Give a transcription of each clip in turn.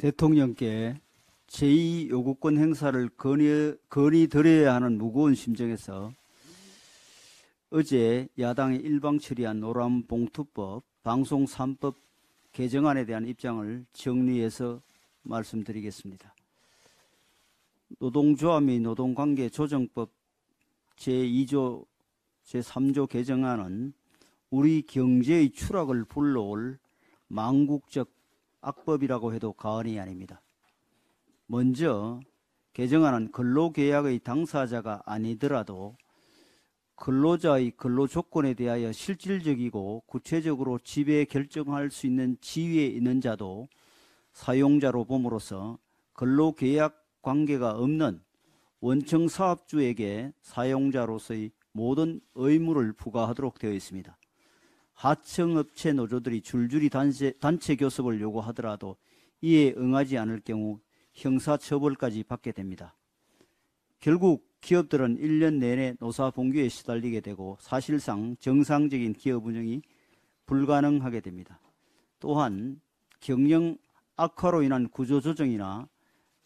대통령께 제2요구권 행사를 건의드려야 하는 무거운 심정에서 어제 야당이 일방 처리한 노란봉투법, 방송 3법 개정안에 대한 입장을 정리해서 말씀드리겠습니다. 노동조합 및 노동관계조정법 제2조 제3조 개정안은 우리 경제의 추락을 불러올 망국적 악법이라고 해도 과언이 아닙니다. 먼저 개정안은 근로계약의 당사자가 아니더라도 근로자의 근로조건에 대하여 실질적이고 구체적으로 지배 결정할 수 있는 지위에 있는 자도 사용자로 봄으로써 근로계약 관계가 없는 원청사업주에게 사용자로서의 모든 의무를 부과하도록 되어 있습니다. 하청업체 노조들이 줄줄이 단체 교섭을 요구하더라도 이에 응하지 않을 경우 형사처벌까지 받게 됩니다. 결국 기업들은 1년 내내 노사봉규에 시달리게 되고 사실상 정상적인 기업 운영이 불가능하게 됩니다. 또한 경영 악화로 인한 구조조정이나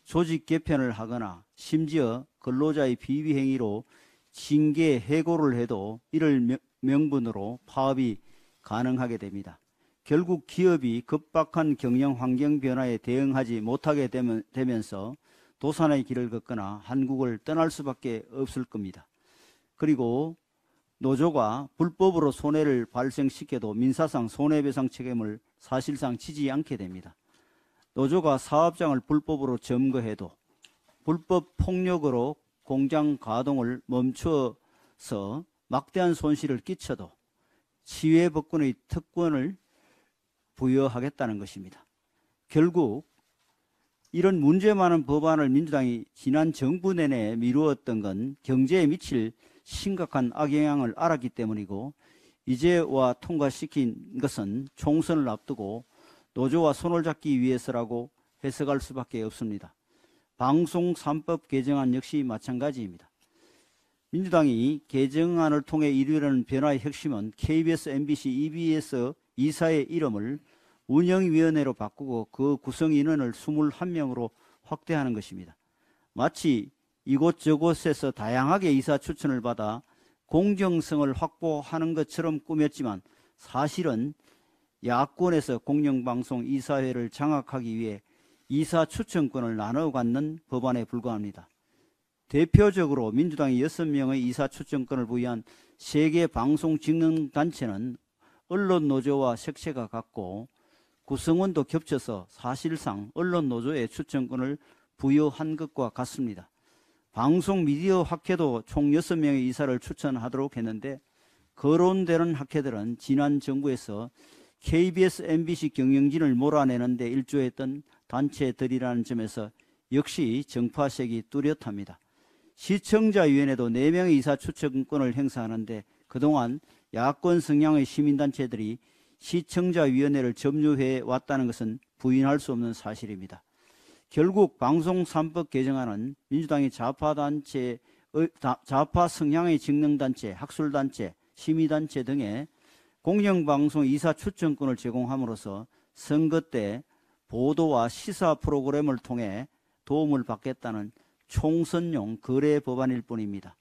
조직 개편을 하거나 심지어 근로자의 비위행위로 징계 해고를 해도 이를 명분으로 파업이 가능하게 됩니다. 결국 기업이 급박한 경영 환경 변화에 대응하지 못하게 되면서 도산의 길을 걷거나 한국을 떠날 수밖에 없을 겁니다. 그리고 노조가 불법으로 손해를 발생시켜도 민사상 손해배상 책임을 사실상 지지 않게 됩니다. 노조가 사업장을 불법으로 점거해도 불법 폭력으로 공장 가동을 멈춰서 막대한 손실을 끼쳐도 치외법권의 특권을 부여하겠다는 것입니다. 결국 이런 문제 많은 법안을 민주당이 지난 정부 내내 미루었던 건 경제에 미칠 심각한 악영향을 알았기 때문이고 이제 와 통과시킨 것은 총선을 앞두고 노조와 손을 잡기 위해서라고 해석할 수밖에 없습니다. 방송 3법 개정안 역시 마찬가지입니다. 민주당이 개정안을 통해 이루려는 변화의 핵심은 KBS, MBC, EBS 이사의 이름을 운영위원회로 바꾸고 그 구성 인원을 21명으로 확대하는 것입니다. 마치 이곳저곳에서 다양하게 이사 추천을 받아 공정성을 확보하는 것처럼 꾸몄지만 사실은 야권에서 공영방송 이사회를 장악하기 위해 이사 추천권을 나눠 갖는 법안에 불과합니다. 대표적으로 민주당이 6명의 이사 추천권을 부여한 세계방송직능단체는 언론노조와 색채가 같고 구성원도 겹쳐서 사실상 언론노조의 추천권을 부여한 것과 같습니다. 방송미디어학회도 총 6명의 이사를 추천하도록 했는데 거론되는 학회들은 지난 정부에서 KBS, MBC 경영진을 몰아내는 데 일조했던 단체들이라는 점에서 역시 정파색이 뚜렷합니다. 시청자위원회도 4명의 이사 추천권을 행사하는데 그동안 야권 성향의 시민단체들이 시청자위원회를 점유해 왔다는 것은 부인할 수 없는 사실입니다. 결국 방송 3법 개정안은 민주당이 좌파 성향의 직능단체, 학술단체, 시민단체 등의 공영방송 이사 추천권을 제공함으로써 선거 때 보도와 시사 프로그램을 통해 도움을 받겠다는 총선용 거래 법안일 뿐입니다.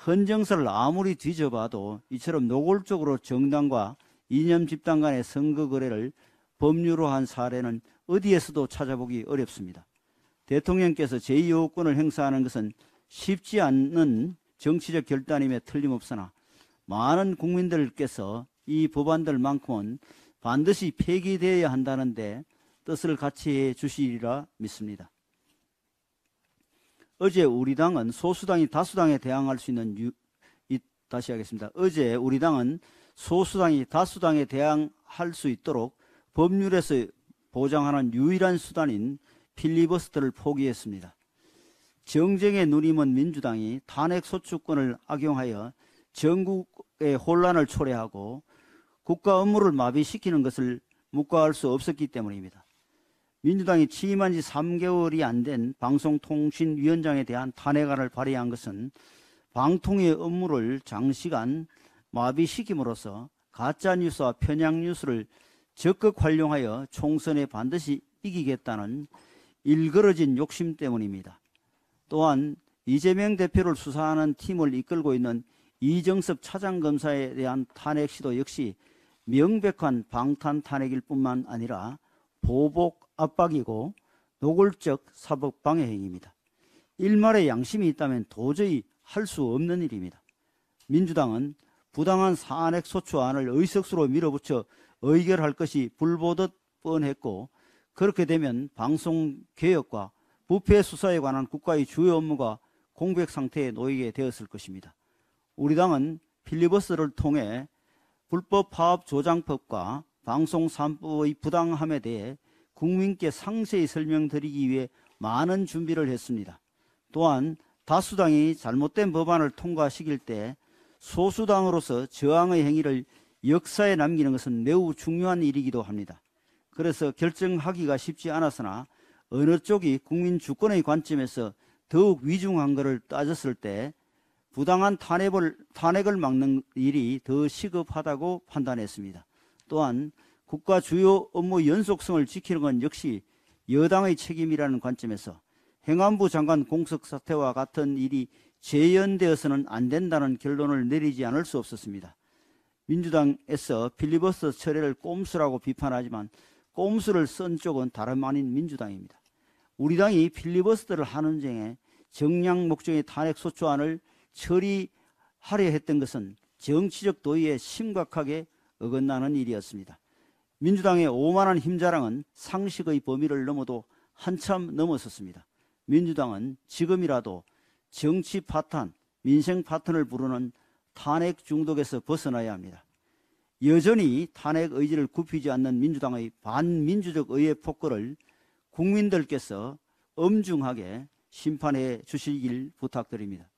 헌정사를 아무리 뒤져봐도 이처럼 노골적으로 정당과 이념 집단 간의 선거 거래를 법률로 한 사례는 어디에서도 찾아보기 어렵습니다. 대통령께서 제2요구권을 행사하는 것은 쉽지 않는 정치적 결단임에 틀림없으나 많은 국민들께서 이 법안들만큼은 반드시 폐기되어야 한다는데 뜻을 같이 해 주시리라 믿습니다. 어제 우리 당은 소수당이 다수당에 대항할 수 있는 다시 하겠습니다. 어제 우리 당은 소수당이 다수당에 대항할 수 있도록 법률에서 보장하는 유일한 수단인 필리버스터를 포기했습니다. 정쟁의 누림은 민주당이 탄핵소추권을 악용하여 전국의 혼란을 초래하고 국가 업무를 마비시키는 것을 묵과할 수 없었기 때문입니다. 민주당이 취임한 지 3개월이 안 된 방송통신위원장에 대한 탄핵안을 발의한 것은 방통의 업무를 장시간 마비시킴으로써 가짜뉴스와 편향뉴스를 적극 활용하여 총선에 반드시 이기겠다는 일그러진 욕심 때문입니다. 또한 이재명 대표를 수사하는 팀을 이끌고 있는 이정섭 차장검사에 대한 탄핵 시도 역시 명백한 방탄 탄핵일 뿐만 아니라 보복 압박이고 노골적 사법 방해 행위입니다. 일말의 양심이 있다면 도저히 할 수 없는 일입니다. 민주당은 부당한 탄핵 소추안을 의석수로 밀어붙여 의결할 것이 불보듯 뻔했고, 그렇게 되면 방송개혁과 부패 수사에 관한 국가의 주요 업무가 공백 상태에 놓이게 되었을 것입니다. 우리 당은 필리버스터를 통해 불법 파업 조장법과 방송 3법의 부당함에 대해 국민께 상세히 설명드리기 위해 많은 준비를 했습니다. 또한 다수당이 잘못된 법안을 통과시킬 때 소수당으로서 저항의 행위를 역사에 남기는 것은 매우 중요한 일이기도 합니다. 그래서 결정하기가 쉽지 않았으나 어느 쪽이 국민 주권의 관점에서 더욱 위중한 것을 따졌을 때 부당한 탄핵을 막는 일이 더 시급하다고 판단했습니다. 또한 국가 주요 업무 연속성을 지키는 건 역시 여당의 책임이라는 관점에서 행안부 장관 공석 사태와 같은 일이 재연되어서는 안 된다는 결론을 내리지 않을 수 없었습니다. 민주당에서 필리버스터 처리를 꼼수라고 비판하지만 꼼수를 쓴 쪽은 다름 아닌 민주당입니다. 우리 당이 필리버스터를 하는 중에 정량 목적의 탄핵 소추안을 처리하려 했던 것은 정치적 도의에 심각하게 어긋나는 일이었습니다. 민주당의 오만한 힘자랑은 상식의 범위를 넘어도 한참 넘어섰습니다. 민주당은 지금이라도 정치 파탄, 민생 파탄을 부르는 탄핵 중독에서 벗어나야 합니다. 여전히 탄핵 의지를 굽히지 않는 민주당의 반민주적 의회 폭거를 국민들께서 엄중하게 심판해 주시길 부탁드립니다.